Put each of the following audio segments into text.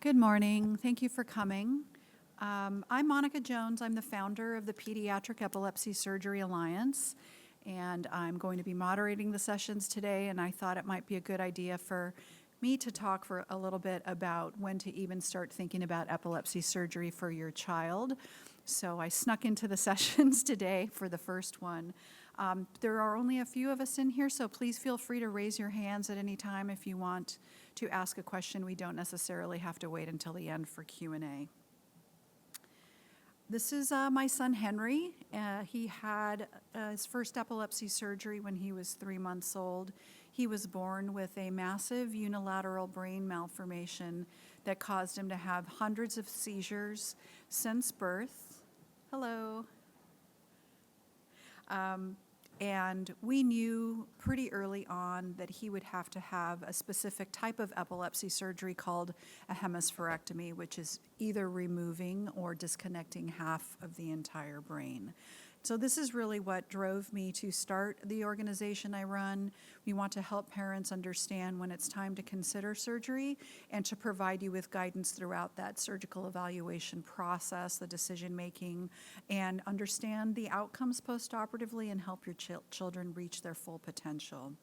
Good morning. Thank you for coming. I'm Monika Jones. I'm the founder of the Pediatric Epilepsy Surgery Alliance, and I'm going to be moderating the sessions today, and I thought it might be a good idea for me to talk for a little bit about when to even start thinking about epilepsy surgery for your child. So I snuck into the sessions today for the first one. There are only a few of us in here, so please feel free to raise your hands at any time if you want to ask a question. We don't necessarily have to wait until the end for Q&A. This is my son Henry. He had his first epilepsy surgery when he was 3 months old. He was born with a massive unilateral brain malformation that caused him to have hundreds of seizures since birth. Hello. And we knew pretty early on that he would have to have a specific type of epilepsy surgery called a hemispherectomy, which is either removing or disconnecting half of the entire brain. So this is really what drove me to start the organization I run. We want to help parents understand when it's time to consider surgery and to provide you with guidance throughout that surgical evaluation process, the decision making, and understand the outcomes postoperatively and help your children reach their full potential.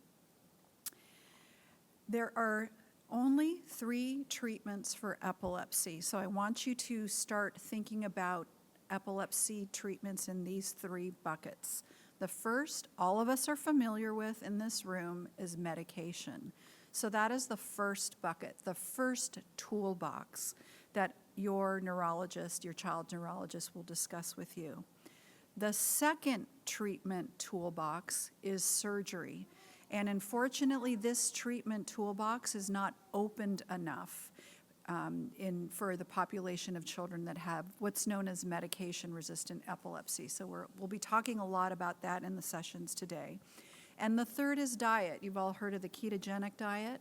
There are only 3 treatments for epilepsy, so I want you to start thinking about epilepsy treatments in these 3 buckets. The first, all of us are familiar with in this room, is medication. So that is the first bucket, the first toolbox that your neurologist, your child neurologist, will discuss with you. The second treatment toolbox is surgery. And unfortunately, this treatment toolbox is not opened enough for the population of children that have what's known as medication-resistant epilepsy. So we'll be talking a lot about that in the sessions today. And the third is diet. You've all heard of the ketogenic diet.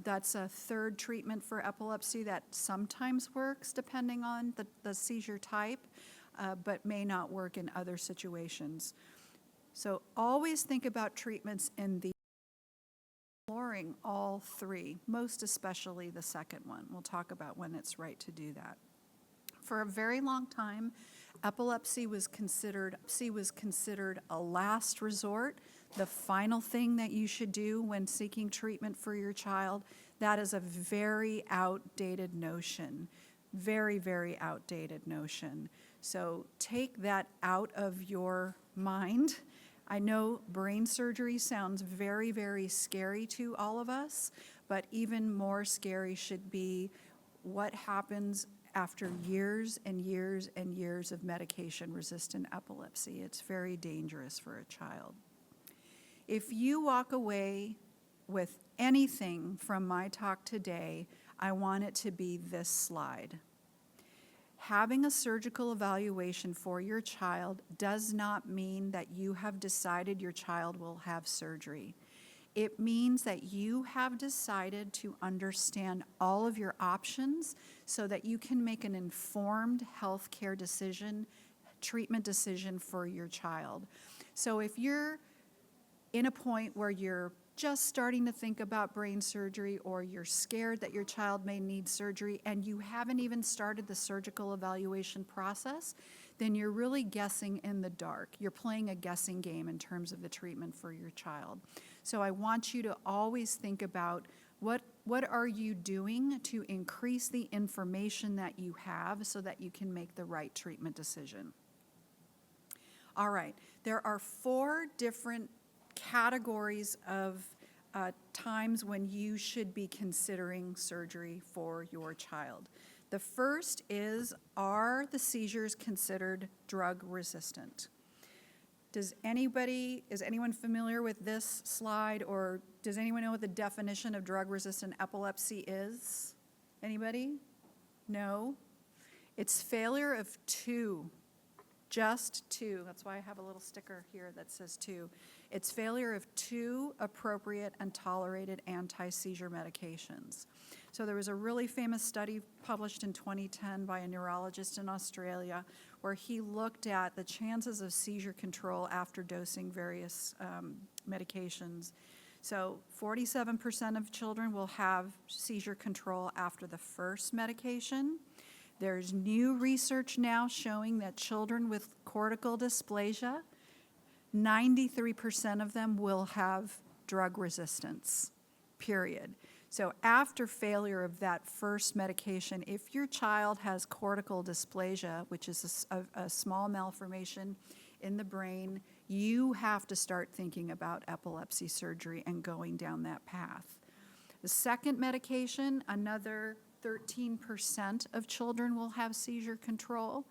That's a third treatment for epilepsy that sometimes works depending on the seizure type, but may not work in other situations. So always think about treatments in the exploring all 3, most especially the second one. We'll talk about when it's right to do that. For a very long time, epilepsy was considered a last resort, the final thing that you should do when seeking treatment for your child. That is a very outdated notion, very, very outdated notion. So take that out of your mind. I know brain surgery sounds very, very scary to all of us, but even more scary should be what happens after years and years and years of medication-resistant epilepsy. It's very dangerous for a child. If you walk away with anything from my talk today, I want it to be this slide. Having a surgical evaluation for your child does not mean that you have decided your child will have surgery. It means that you have decided to understand all of your options so that you can make an informed healthcare decision, treatment decision for your child. So if you're in a point where you're just starting to think about brain surgery, or you're scared that your child may need surgery and you haven't even started the surgical evaluation process, then you're really guessing in the dark. You're playing a guessing game in terms of the treatment for your child. So I want you to always think about what are you doing to increase the information that you have so that you can make the right treatment decision. All right, there are 4 different categories of times when you should be considering surgery for your child. The first is, are the seizures considered drug resistant? Is anyone familiar with this slide, or does anyone know what the definition of drug resistant epilepsy is? Anybody? No? It's failure of 2. Just 2. That's why I have a little sticker here that says 2. It's failure of 2 appropriate and tolerated anti-seizure medications. So there was a really famous study published in 2010 by a neurologist in Australia where he looked at the chances of seizure control after dosing various medications. So 47% of children will have seizure control after the first medication. There's new research now showing that children with cortical dysplasia, 93% of them will have drug resistance, period. So after failure of that first medication, if your child has cortical dysplasia, which is a small malformation in the brain, you have to start thinking about epilepsy surgery and going down that path. The second medication, another 13% of children will have seizure control.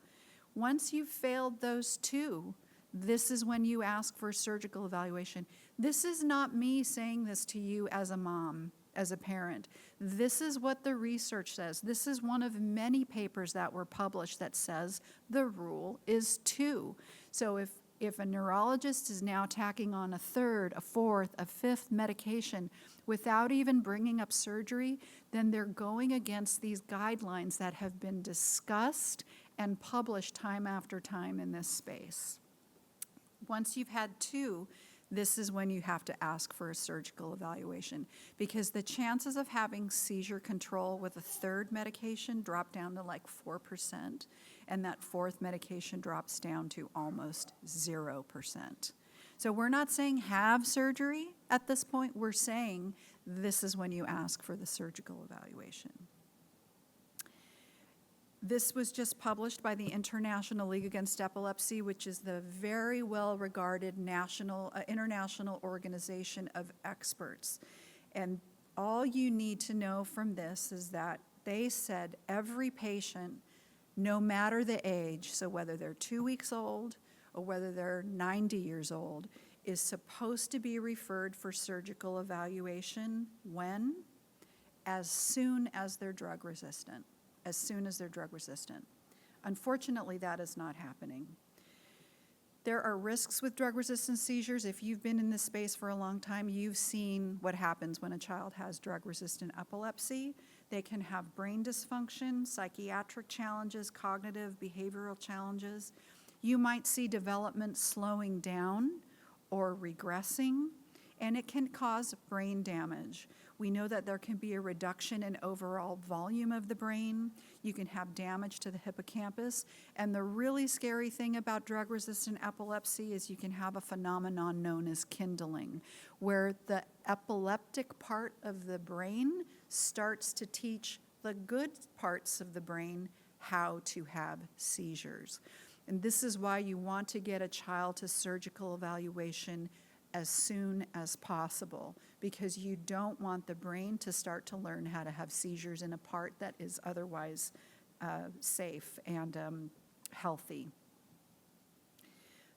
Once you've failed those two, this is when you ask for a surgical evaluation. This is not me saying this to you as a mom, as a parent. This is what the research says. This is one of many papers that were published that says the rule is 2. So if a neurologist is now tacking on a third, a fourth, a fifth medication without even bringing up surgery, then they're going against these guidelines that have been discussed and published time after time in this space. Once you've had 2, this is when you have to ask for a surgical evaluation, because the chances of having seizure control with a third medication drop down to like 4%, and that fourth medication drops down to almost 0%. So we're not saying have surgery at this point. We're saying this is when you ask for the surgical evaluation. This was just published by the International League Against Epilepsy, which is the very well-regarded international organization of experts. And all you need to know from this is that they said every patient, no matter the age, so whether they're 2 weeks old or whether they're 90 years old, is supposed to be referred for surgical evaluation when? As soon as they're drug resistant. As soon as they're drug resistant. Unfortunately, that is not happening. There are risks with drug-resistant seizures. If you've been in this space for a long time, you've seen what happens when a child has drug-resistant epilepsy. They can have brain dysfunction, psychiatric challenges, cognitive, behavioral challenges. You might see development slowing down or regressing, and it can cause brain damage. We know that there can be a reduction in overall volume of the brain. You can have damage to the hippocampus. And the really scary thing about drug-resistant epilepsy is you can have a phenomenon known as kindling, where the epileptic part of the brain starts to teach the good parts of the brain how to have seizures. And this is why you want to get a child to surgical evaluation as soon as possible, because you don't want the brain to start to learn how to have seizures in a part that is otherwise safe and healthy.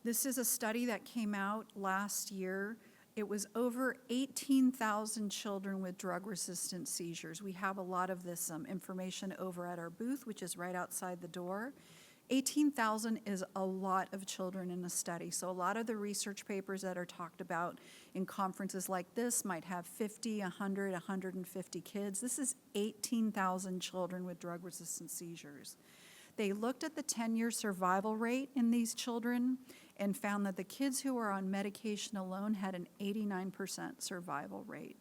This is a study that came out last year. It was over 18,000 children with drug-resistant seizures. We have a lot of this information over at our booth, which is right outside the door. 18,000 is a lot of children in a study. So a lot of the research papers that are talked about in conferences like this might have 50, 100, 150 kids. This is 18,000 children with drug-resistant seizures. They looked at the 10-year survival rate in these children and found that the kids who were on medication alone had an 89% survival rate.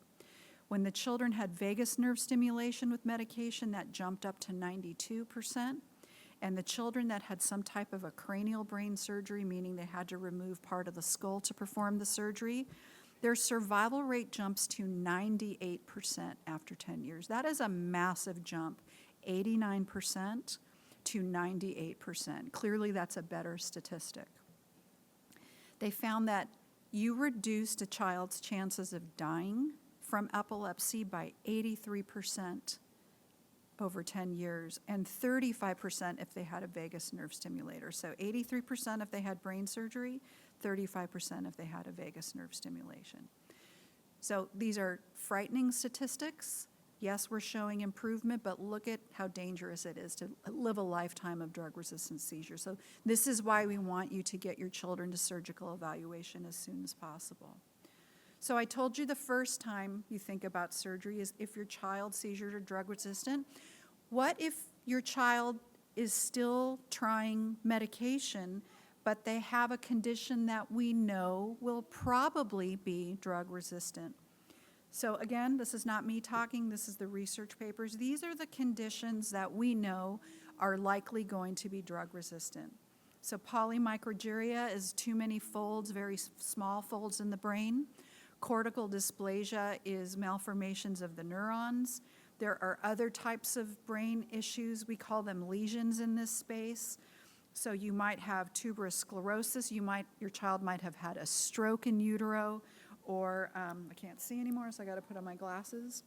When the children had vagus nerve stimulation with medication, that jumped up to 92%. And the children that had some type of a cranial brain surgery, meaning they had to remove part of the skull to perform the surgery, their survival rate jumps to 98% after 10 years. That is a massive jump, 89% to 98%. Clearly, that's a better statistic. They found that you reduced a child's chances of dying from epilepsy by 83% over 10 years, and 35% if they had a vagus nerve stimulator. So 83% if they had brain surgery, 35% if they had a vagus nerve stimulation. So these are frightening statistics. Yes, we're showing improvement, but look at how dangerous it is to live a lifetime of drug-resistant seizures. So this is why we want you to get your children to surgical evaluation as soon as possible. So I told you the first time you think about surgery is if your child's seizures are drug-resistant. What if your child is still trying medication, but they have a condition that we know will probably be drug-resistant? So again, this is not me talking, this is the research papers. These are the conditions that we know are likely going to be drug resistant. So polymicrogyria is too many folds, very small folds in the brain. Cortical dysplasia is malformations of the neurons. There are other types of brain issues, we call them lesions in this space. So you might have tuberous sclerosis, your child might have had a stroke in utero, or I can't see anymore, so I got to put on my glasses.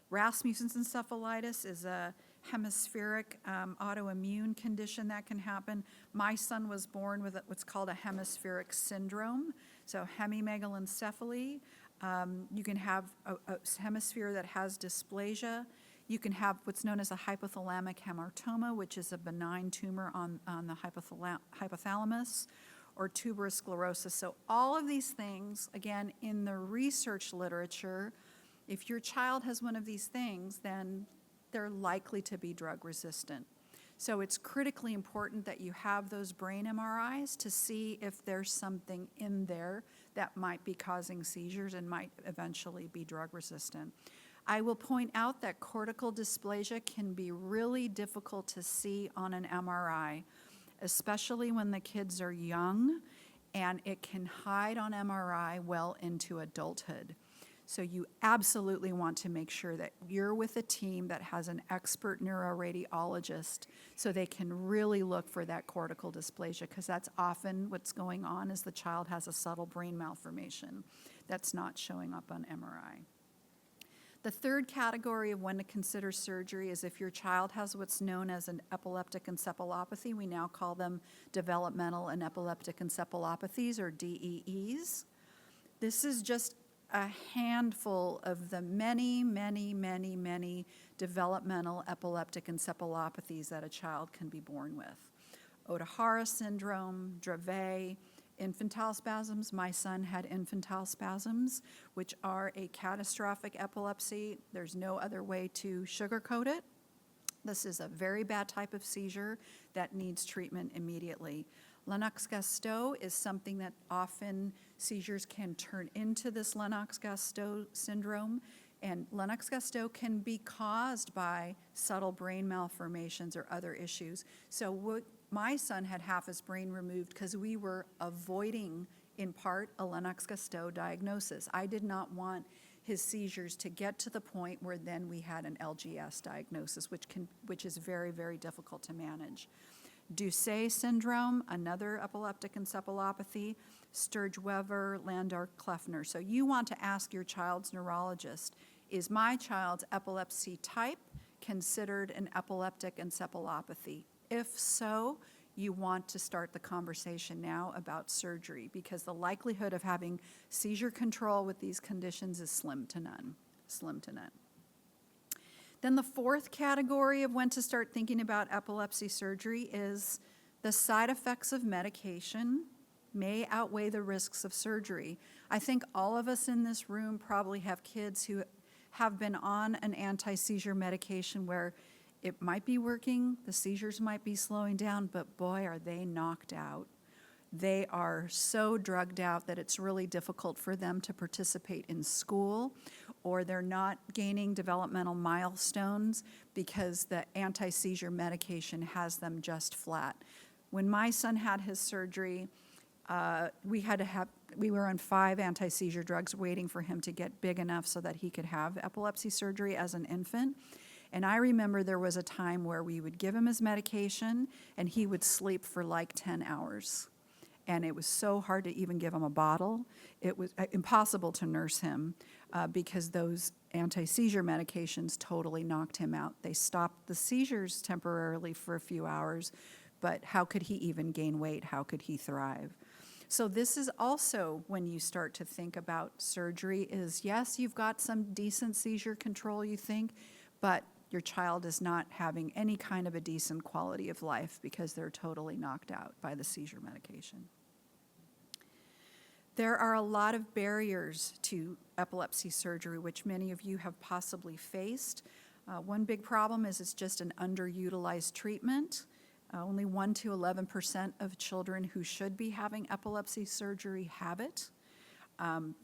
Rasmussen's encephalitis is a hemispheric autoimmune condition that can happen. My son was born with what's called a hemispheric syndrome, so hemimegalencephaly. You can have a hemisphere that has dysplasia. You can have what's known as a hypothalamic hamartoma, which is a benign tumor on the hypothalamus, or tuberous sclerosis. So all of these things, again, in the research literature, if your child has one of these things, then they're likely to be drug resistant. So it's critically important that you have those brain MRIs to see if there's something in there that might be causing seizures and might eventually be drug resistant. I will point out that cortical dysplasia can be really difficult to see on an MRI, especially when the kids are young, and it can hide on MRI well into adulthood. So you absolutely want to make sure that you're with a team that has an expert neuroradiologist so they can really look for that cortical dysplasia, because that's often what's going on is the child has a subtle brain malformation that's not showing up on MRI. The third category of when to consider surgery is if your child has what's known as an epileptic encephalopathy. We now call them developmental and epileptic encephalopathies, or DEEs. This is just a handful of the many, many, many, many developmental epileptic encephalopathies that a child can be born with. Ohtahara syndrome, Dravet, infantile spasms. My son had infantile spasms, which are a catastrophic epilepsy. There's no other way to sugarcoat it. This is a very bad type of seizure that needs treatment immediately. Lennox-Gastaut is something that often seizures can turn into this Lennox-Gastaut syndrome, and Lennox-Gastaut can be caused by subtle brain malformations or other issues. So my son had half his brain removed because we were avoiding, in part, a Lennox-Gastaut diagnosis. I did not want his seizures to get to the point where then we had an LGS diagnosis, which is very, very difficult to manage. Doucet syndrome, another epileptic encephalopathy, Sturge-Weber, Landau-Kleffner. So you want to ask your child's neurologist, is my child's epilepsy type considered an epileptic encephalopathy? If so, you want to start the conversation now about surgery, because the likelihood of having seizure control with these conditions is slim to none, slim to none. Then the fourth category of when to start thinking about epilepsy surgery is the side effects of medication may outweigh the risks of surgery. I think all of us in this room probably have kids who have been on an anti-seizure medication where it might be working, the seizures might be slowing down, but boy, are they knocked out. They are so drugged out that it's really difficult for them to participate in school, or they're not gaining developmental milestones because the anti-seizure medication has them just flat. When my son had his surgery, we were on 5 anti-seizure drugs waiting for him to get big enough so that he could have epilepsy surgery as an infant. And I remember there was a time where we would give him his medication and he would sleep for like 10 hours. And it was so hard to even give him a bottle. It was impossible to nurse him because those anti-seizure medications totally knocked him out. They stopped the seizures temporarily for a few hours, but how could he even gain weight? How could he thrive? So this is also when you start to think about surgery is, yes, you've got some decent seizure control, you think, but your child is not having any kind of a decent quality of life because they're totally knocked out by the seizure medication. There are a lot of barriers to epilepsy surgery, which many of you have possibly faced. One big problem is it's just an underutilized treatment. Only 1 to 11% of children who should be having epilepsy surgery have it.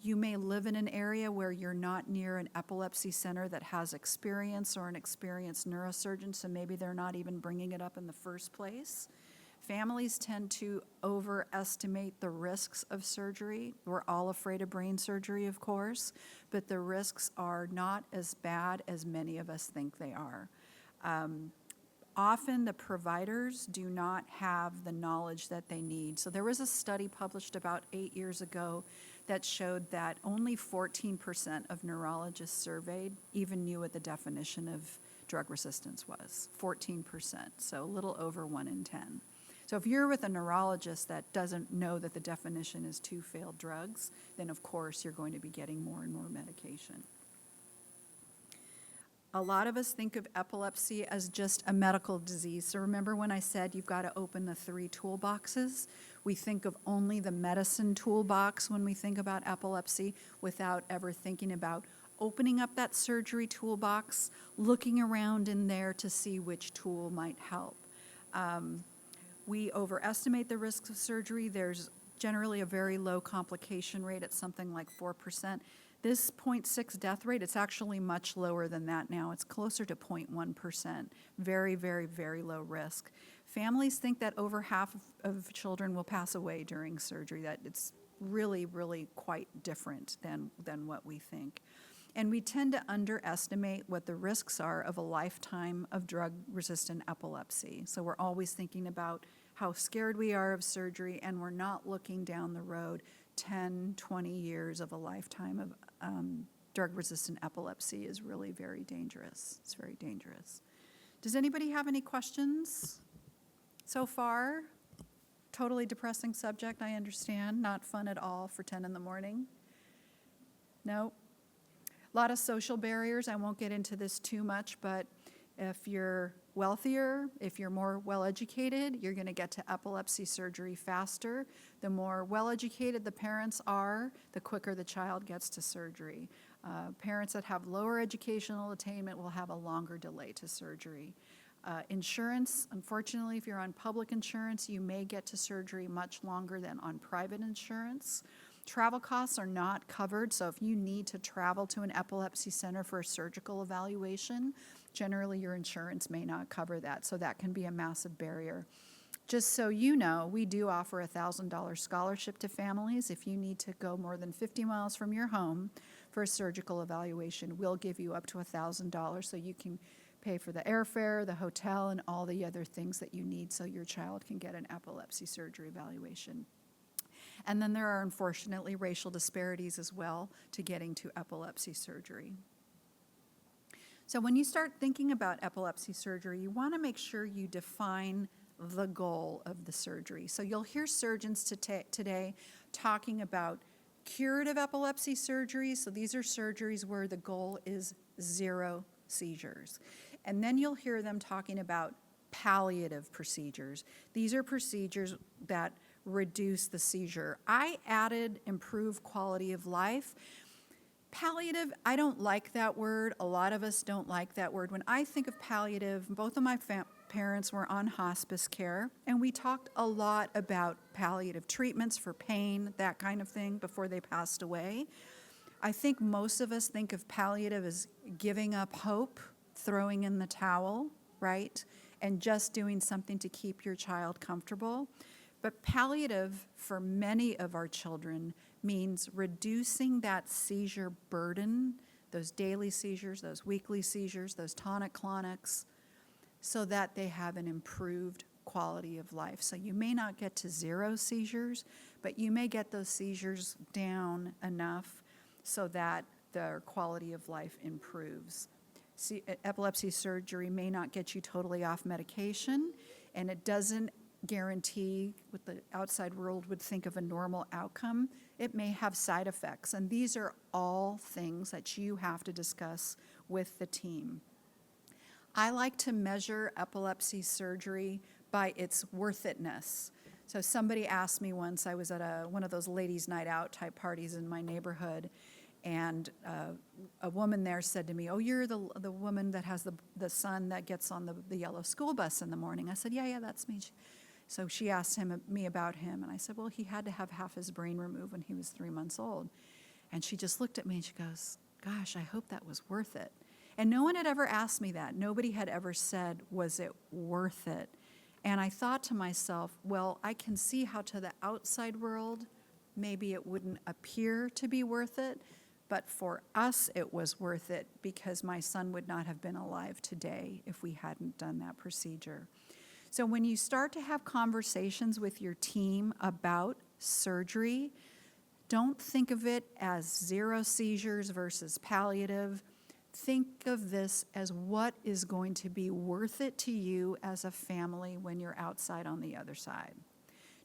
You may live in an area where you're not near an epilepsy center that has experience or an experienced neurosurgeon, so maybe they're not even bringing it up in the first place. Families tend to overestimate the risks of surgery. We're all afraid of brain surgery, of course, but the risks are not as bad as many of us think they are. Often the providers do not have the knowledge that they need. So there was a study published about 8 years ago that showed that only 14% of neurologists surveyed even knew what the definition of drug resistance was. 14%, so a little over 1 in 10. So if you're with a neurologist that doesn't know that the definition is 2 failed drugs, then of course you're going to be getting more and more medication. A lot of us think of epilepsy as just a medical disease. So remember when I said you've got to open the 3 toolboxes? We think of only the medicine toolbox when we think about epilepsy without ever thinking about opening up that surgery toolbox, looking around in there to see which tool might help. We overestimate the risks of surgery. There's generally a very low complication rate at something like 4%. This 0.6 death rate, it's actually much lower than that now. It's closer to 0.1%. Very, very, very low risk. Families think that over half of children will pass away during surgery, that it's really, really quite different than what we think. And we tend to underestimate what the risks are of a lifetime of drug-resistant epilepsy. So we're always thinking about how scared we are of surgery, and we're not looking down the road 10, 20 years of a lifetime of drug-resistant epilepsy is really very dangerous. It's very dangerous. Does anybody have any questions so far? Totally depressing subject, I understand. Not fun at all for 10 in the morning. No? A lot of social barriers. I won't get into this too much, but if you're wealthier, if you're more well-educated, you're going to get to epilepsy surgery faster. The more well-educated the parents are, the quicker the child gets to surgery. Parents that have lower educational attainment will have a longer delay to surgery. Insurance, unfortunately, if you're on public insurance, you may get to surgery much longer than on private insurance. Travel costs are not covered, so if you need to travel to an epilepsy center for a surgical evaluation, generally your insurance may not cover that, so that can be a massive barrier. Just so you know, we do offer a $1,000 scholarship to families. If you need to go more than 50 miles from your home for a surgical evaluation, we'll give you up to $1,000 so you can pay for the airfare, the hotel, and all the other things that you need so your child can get an epilepsy surgery evaluation. And then there are, unfortunately, racial disparities as well to getting to epilepsy surgery. So when you start thinking about epilepsy surgery, you want to make sure you define the goal of the surgery. So you'll hear surgeons today talking about curative epilepsy surgeries. So these are surgeries where the goal is 0 seizures. And then you'll hear them talking about palliative procedures. These are procedures that reduce the seizure. I added improve quality of life. Palliative, I don't like that word. A lot of us don't like that word. When I think of palliative, both of my parents were on hospice care, and we talked a lot about palliative treatments for pain, that kind of thing, before they passed away. I think most of us think of palliative as giving up hope, throwing in the towel, right? And just doing something to keep your child comfortable. But palliative, for many of our children, means reducing that seizure burden, those daily seizures, those weekly seizures, those tonic-clonics, so that they have an improved quality of life. So you may not get to 0 seizures, but you may get those seizures down enough so that their quality of life improves. Epilepsy surgery may not get you totally off medication, and it doesn't guarantee what the outside world would think of a normal outcome. It may have side effects, and these are all things that you have to discuss with the team. I like to measure epilepsy surgery by its worth itness. So somebody asked me once, I was at one of those ladies' night out type parties in my neighborhood, and a woman there said to me, "Oh, you're the woman that has the son that gets on the yellow school bus in the morning." I said, yeah, that's me. So she asked me about him, and I said, well, he had to have half his brain removed when he was 3 months old. And she just looked at me and she goes, gosh, I hope that was worth it. And no one had ever asked me that. Nobody had ever said, was it worth it? And I thought to myself, well, I can see how to the outside world, maybe it wouldn't appear to be worth it, but for us, it was worth it because my son would not have been alive today if we hadn't done that procedure. So when you start to have conversations with your team about surgery, don't think of it as 0 seizures versus palliative. Think of this as what is going to be worth it to you as a family when you're outside on the other side.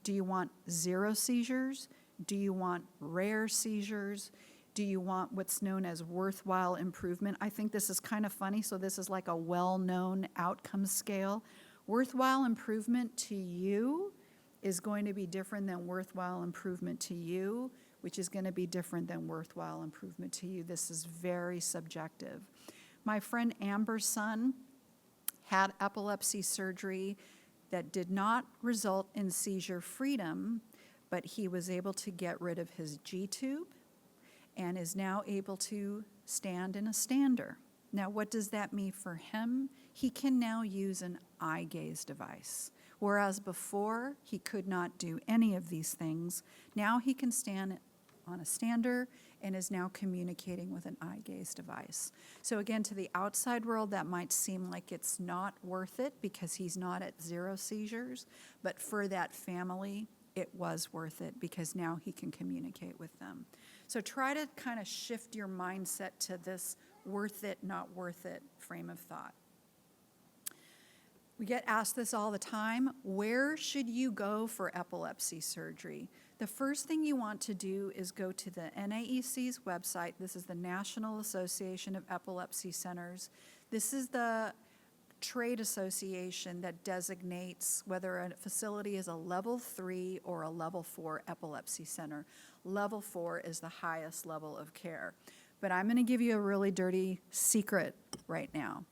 Do you want 0 seizures? Do you want rare seizures? Do you want what's known as worthwhile improvement? I think this is kind of funny, so this is like a well-known outcome scale. Worthwhile improvement to you is going to be different than worthwhile improvement to you, which is going to be different than worthwhile improvement to you. This is very subjective. My friend Amber's son had epilepsy surgery that did not result in seizure freedom, but he was able to get rid of his G-tube and is now able to stand in a stander. Now, what does that mean for him? He can now use an eye gaze device. Whereas before, he could not do any of these things. Now he can stand on a stander and is now communicating with an eye gaze device. So again, to the outside world, that might seem like it's not worth it because he's not at 0 seizures, but for that family, it was worth it because now he can communicate with them. So try to kind of shift your mindset to this worth it, not worth it frame of thought. We get asked this all the time. Where should you go for epilepsy surgery? The first thing you want to do is go to the NAEC's website. This is the National Association of Epilepsy Centers. This is the trade association that designates whether a facility is a level 3 or a level 4 epilepsy center. Level 4 is the highest level of care. But I'm going to give you a really dirty secret right now.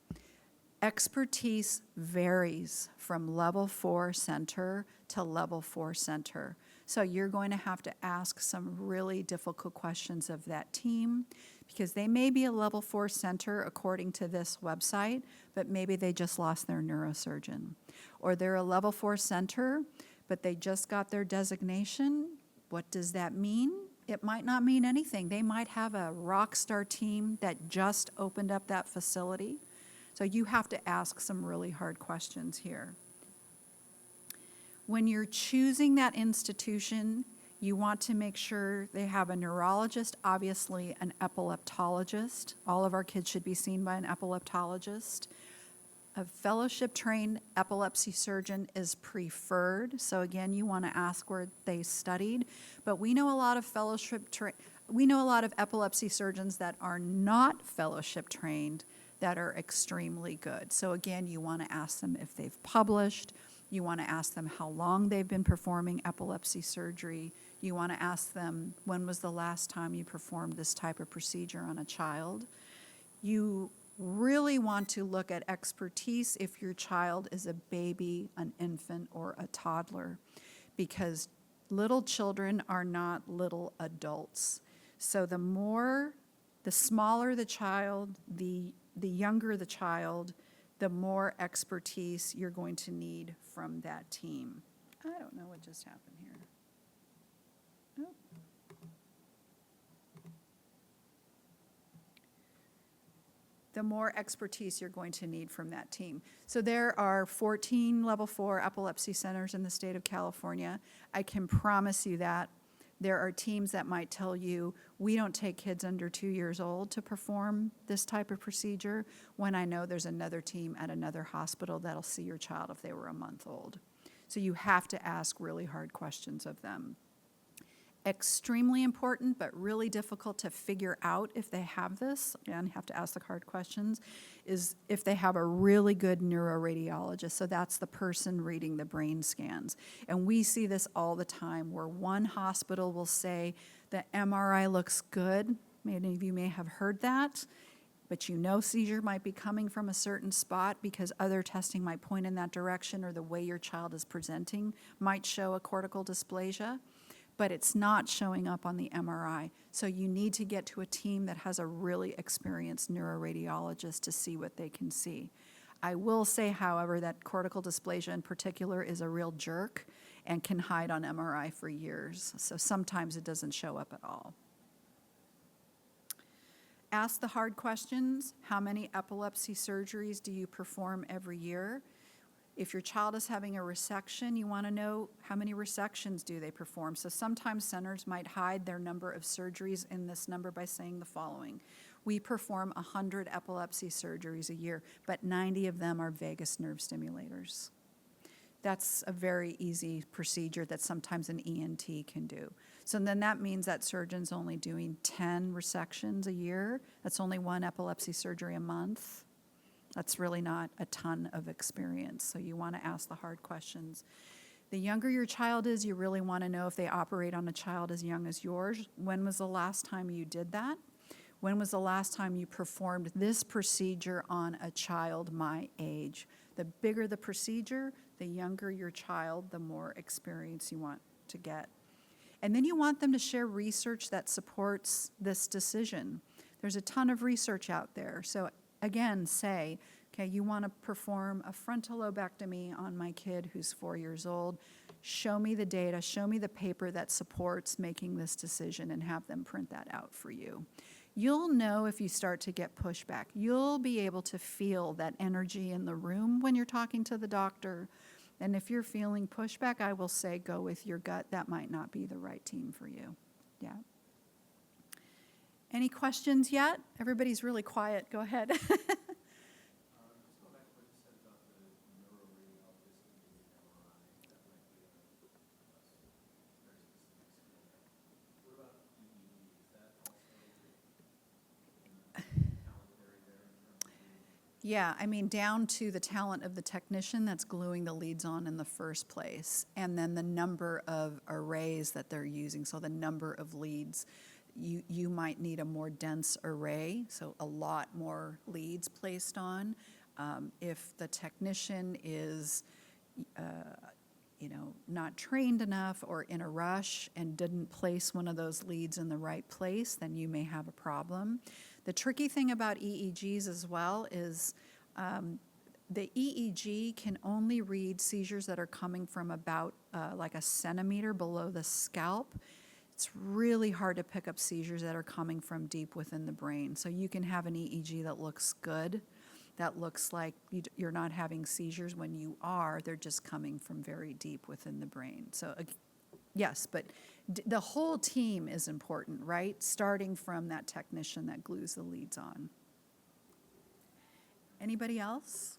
Expertise varies from level 4 center to level 4 center. So you're going to have to ask some really difficult questions of that team because they may be a level 4 center according to this website, but maybe they just lost their neurosurgeon. Or they're a level 4 center, but they just got their designation. What does that mean? It might not mean anything. They might have a rock star team that just opened up that facility. So you have to ask some really hard questions here. When you're choosing that institution, you want to make sure they have a neurologist, obviously an epileptologist. All of our kids should be seen by an epileptologist. A fellowship-trained epilepsy surgeon is preferred. So again, you want to ask where they studied. But we know a lot of epilepsy surgeons that are not fellowship-trained that are extremely good. So again, you want to ask them if they've published. You want to ask them how long they've been performing epilepsy surgery. You want to ask them when was the last time you performed this type of procedure on a child. You really want to look at expertise if your child is a baby, an infant, or a toddler, because little children are not little adults. So the smaller the child, the younger the child, the more expertise you're going to need from that team. I don't know what just happened here. Oh. The more expertise you're going to need from that team. So there are 14 level 4 epilepsy centers in the state of California. I can promise you that. There are teams that might tell you, we don't take kids under 2 years old to perform this type of procedure, when I know there's another team at another hospital that'll see your child if they were a month old. So you have to ask really hard questions of them. Extremely important, but really difficult to figure out if they have this, and you have to ask the hard questions, is if they have a really good neuroradiologist. So that's the person reading the brain scans. And we see this all the time where one hospital will say the MRI looks good. Many of you may have heard that. but you know seizure might be coming from a certain spot because other testing might point in that direction, or the way your child is presenting might show a cortical dysplasia, but it's not showing up on the MRI. So you need to get to a team that has a really experienced neuroradiologist to see what they can see. I will say, however, that cortical dysplasia in particular is a real jerk and can hide on MRI for years. So sometimes it doesn't show up at all. Ask the hard questions. How many epilepsy surgeries do you perform every year? If your child is having a resection, you want to know how many resections do they perform. So sometimes centers might hide their number of surgeries in this number by saying the following. We perform 100 epilepsy surgeries a year, but 90 of them are vagus nerve stimulators. That's a very easy procedure that sometimes an ENT can do. So then that means that surgeon's only doing 10 resections a year. That's only one epilepsy surgery a month. That's really not a ton of experience, so you want to ask the hard questions. The younger your child is, you really want to know if they operate on a child as young as yours. When was the last time you did that? When was the last time you performed this procedure on a child my age? The bigger the procedure, the younger your child, the more experience you want to get. And then you want them to share research that supports this decision. There's a ton of research out there. So again, say, okay, you want to perform a frontal lobectomy on my kid who's 4 years old. Show me the data, show me the paper that supports making this decision, and have them print that out for you. You'll know if you start to get pushback. You'll be able to feel that energy in the room when you're talking to the doctor. And if you're feeling pushback, I will say go with your gut. That might not be the right team for you. Yeah. Any questions yet? Everybody's really quiet. Go ahead. Just go back to what you said about the neuroradiologist and the MRI. That might be a very specific skill. What about EEG? Is that also in the talent area there in terms of Yeah, I mean, down to the talent of the technician that's gluing the leads on in the first place, and then the number of arrays that they're using, so the number of leads. You might need a more dense array, so a lot more leads placed on. If the technician is, not trained enough or in a rush and didn't place one of those leads in the right place, then you may have a problem. The tricky thing about EEGs as well is the EEG can only read seizures that are coming from about like a centimeter below the scalp. It's really hard to pick up seizures that are coming from deep within the brain. So you can have an EEG that looks good, that looks like you're not having seizures when you are. They're just coming from very deep within the brain. So yes, but the whole team is important, right? Starting from that technician that glues the leads on. Anybody else?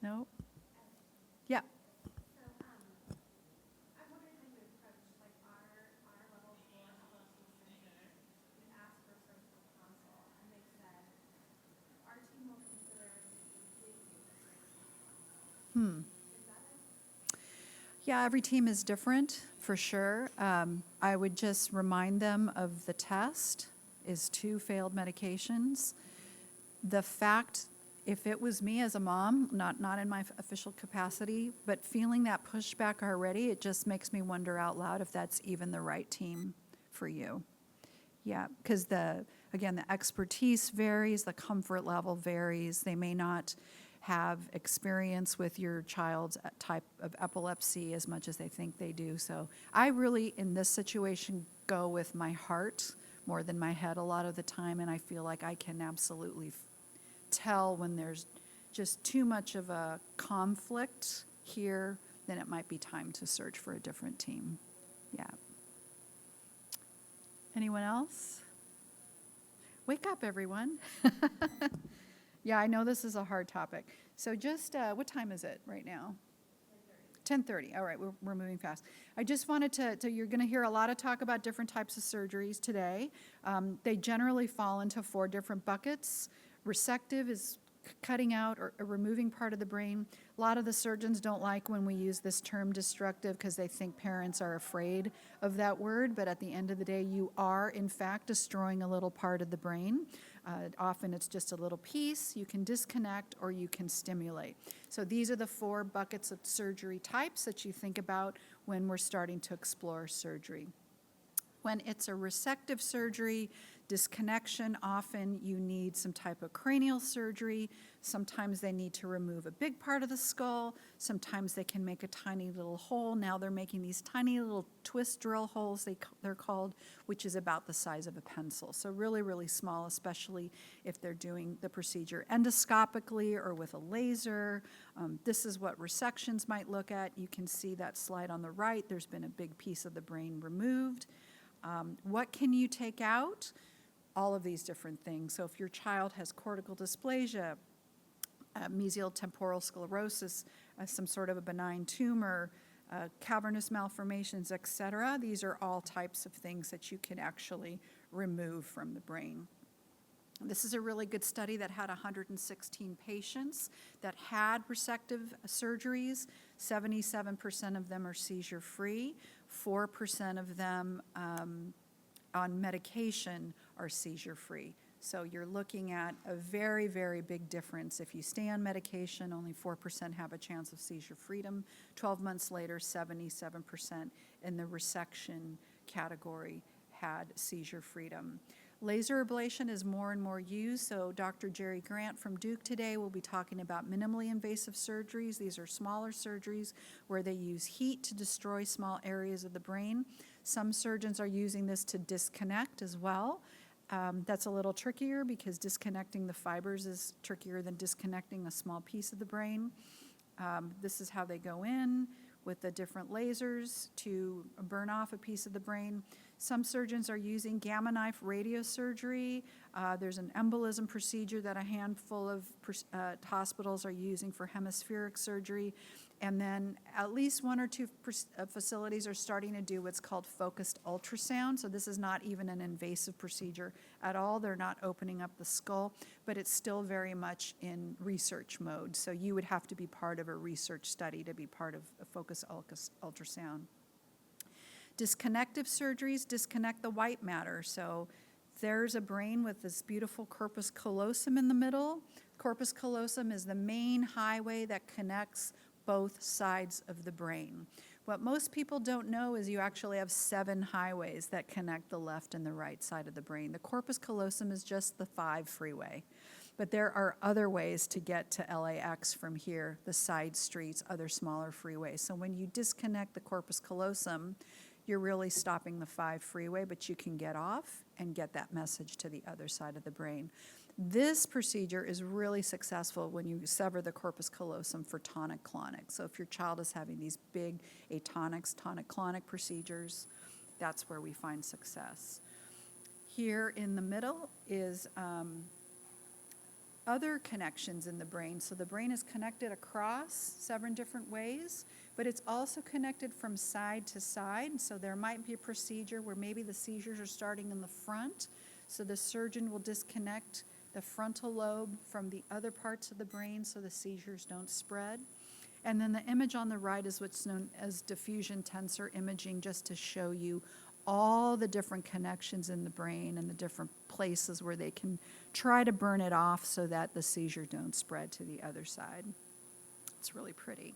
No? Yeah. Yeah, every team is different, for sure. I would just remind them of the test is 2 failed medications. The fact, if it was me as a mom, not in my official capacity, but feeling that pushback already, it just makes me wonder out loud if that's even the right team for you. Yeah, because again, the expertise varies, the comfort level varies. They may not have experience with your child's type of epilepsy as much as they think they do. So I really, in this situation, go with my heart more than my head a lot of the time, and I feel like I can absolutely tell when there's just too much of a conflict here, then it might be time to search for a different team. Yeah. Anyone else? Wake up, everyone. Yeah, I know this is a hard topic. So just, what time is it right now? 10:30. All right, we're moving fast. I just wanted to you're going to hear a lot of talk about different types of surgeries today. They generally fall into 4 different buckets. Resective is cutting out or removing part of the brain. A lot of the surgeons don't like when we use this term destructive because they think parents are afraid of that word, but at the end of the day, you are in fact destroying a little part of the brain. Often it's just a little piece. You can disconnect or you can stimulate. So these are the 4 buckets of surgery types that you think about when we're starting to explore surgery. When it's a resective surgery, disconnection, often you need some type of cranial surgery. Sometimes they need to remove a big part of the skull. Sometimes they can make a tiny little hole. Now they're making these tiny little twist drill holes, they're called, which is about the size of a pencil. So really, really small, especially if they're doing the procedure endoscopically or with a laser. This is what resections might look at. You can see that slide on the right. There's been a big piece of the brain removed. What can you take out? All of these different things. So if your child has cortical dysplasia, mesial temporal sclerosis, some sort of a benign tumor, cavernous malformations, etc., these are all types of things that you can actually remove from the brain. This is a really good study that had 116 patients that had resective surgeries. 77% of them are seizure-free. 4% of them on medication are seizure-free. So you're looking at a very, very big difference. If you stay on medication, only 4% have a chance of seizure freedom. 12 months later, 77% in the resection category had seizure freedom. Laser ablation is more and more used, so Dr. Jerry Grant from Duke today will be talking about minimally invasive surgeries. These are smaller surgeries where they use heat to destroy small areas of the brain. Some surgeons are using this to disconnect as well. That's a little trickier because disconnecting the fibers is trickier than disconnecting a small piece of the brain. This is how they go in with the different lasers to burn off a piece of the brain. Some surgeons are using gamma knife radiosurgery. There's an embolism procedure that a handful of hospitals are using for hemispheric surgery. And then at least 1 or 2 facilities are starting to do what's called focused ultrasound. So this is not even an invasive procedure at all. They're not opening up the skull, but it's still very much in research mode. So you would have to be part of a research study to be part of a focused ultrasound. Disconnective surgeries disconnect the white matter. So there's a brain with this beautiful corpus callosum in the middle. Corpus callosum is the main highway that connects both sides of the brain. What most people don't know is you actually have 7 highways that connect the left and the right side of the brain. The corpus callosum is just the 5 freeway. But there are other ways to get to LAX from here, the side streets, other smaller freeways. So when you disconnect the corpus callosum, you're really stopping the 5 freeway, but you can get off and get that message to the other side of the brain. This procedure is really successful when you sever the corpus callosum for tonic-clonic. So if your child is having these big atonics, tonic-clonic procedures, that's where we find success. Here in the middle is other connections in the brain. So the brain is connected across 7 different ways, but it's also connected from side to side. So there might be a procedure where maybe the seizures are starting in the front. So the surgeon will disconnect the frontal lobe from the other parts of the brain so the seizures don't spread. And then the image on the right is what's known as diffusion tensor imaging, just to show you all the different connections in the brain and the different places where they can try to burn it off so that the seizure don't spread to the other side. It's really pretty.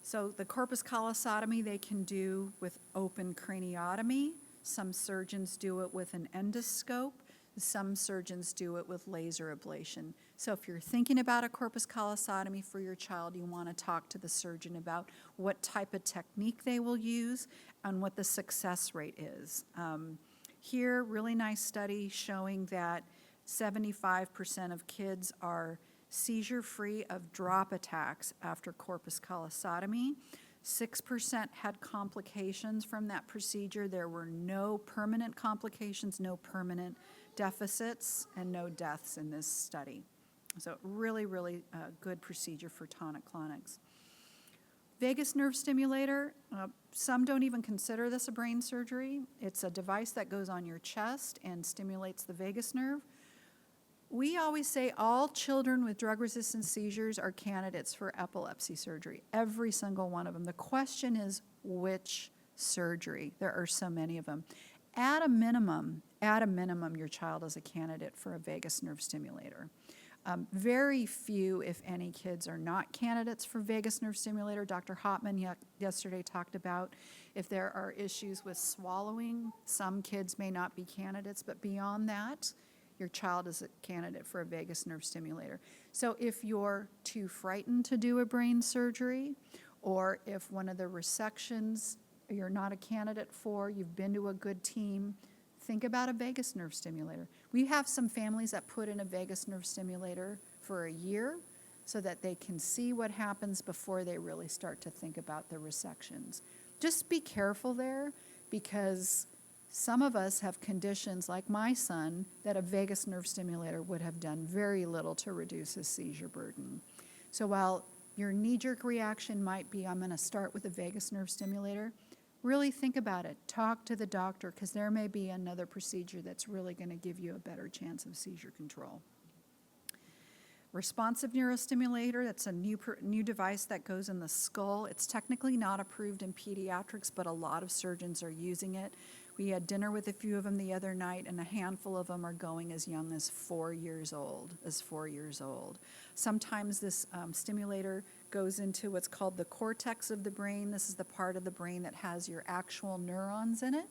So the corpus callosotomy they can do with open craniotomy. Some surgeons do it with an endoscope. Some surgeons do it with laser ablation. So if you're thinking about a corpus callosotomy for your child, you want to talk to the surgeon about what type of technique they will use and what the success rate is. Here, really nice study showing that 75% of kids are seizure-free of drop attacks after corpus callosotomy. 6% had complications from that procedure. There were no permanent complications, no permanent deficits, and no deaths in this study. So really, really good procedure for tonic-clonics. Vagus nerve stimulator, some don't even consider this a brain surgery. It's a device that goes on your chest and stimulates the vagus nerve. We always say all children with drug-resistant seizures are candidates for epilepsy surgery, every single one of them. The question is which surgery? There are so many of them. At a minimum, your child is a candidate for a vagus nerve stimulator. Very few, if any, kids are not candidates for vagus nerve stimulator. Dr. Hopman yesterday talked about if there are issues with swallowing, some kids may not be candidates, but beyond that, your child is a candidate for a vagus nerve stimulator. So if you're too frightened to do a brain surgery, or if one of the resections you're not a candidate for, you've been to a good team, think about a vagus nerve stimulator. We have some families that put in a vagus nerve stimulator for a year so that they can see what happens before they really start to think about the resections. Just be careful there, because some of us have conditions like my son that a vagus nerve stimulator would have done very little to reduce his seizure burden. So while your knee-jerk reaction might be, I'm going to start with a vagus nerve stimulator, really think about it. Talk to the doctor, because there may be another procedure that's really going to give you a better chance of seizure control. Responsive neurostimulator, that's a new device that goes in the skull. It's technically not approved in pediatrics, but a lot of surgeons are using it. We had dinner with a few of them the other night, and a handful of them are going as young as 4 years old. Sometimes this stimulator goes into what's called the cortex of the brain. This is the part of the brain that has your actual neurons in it.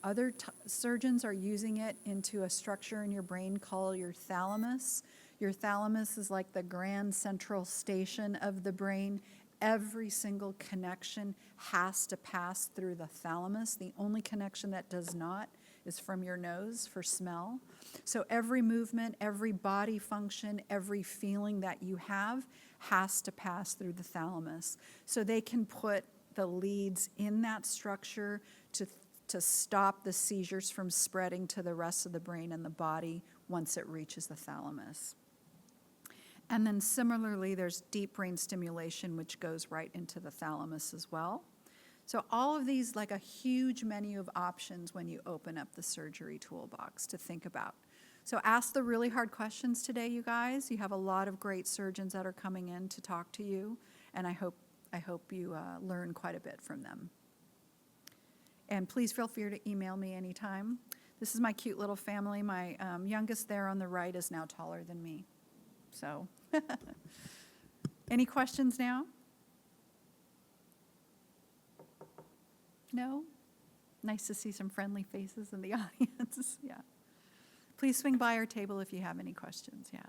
Other surgeons are using it into a structure in your brain called your thalamus. Your thalamus is like the grand central station of the brain. Every single connection has to pass through the thalamus. The only connection that does not is from your nose for smell. So every movement, every body function, every feeling that you have has to pass through the thalamus. So they can put the leads in that structure to stop the seizures from spreading to the rest of the brain and the body once it reaches the thalamus. And then similarly, there's deep brain stimulation, which goes right into the thalamus as well. So all of these, like a huge menu of options when you open up the surgery toolbox to think about. So ask the really hard questions today, you guys. You have a lot of great surgeons that are coming in to talk to you, and I hope you learn quite a bit from them. And please feel free to email me anytime. This is my cute little family. My youngest there on the right is now taller than me. So, any questions now? No? Nice to see some friendly faces in the audience. Yeah. Please swing by our table if you have any questions. Yeah.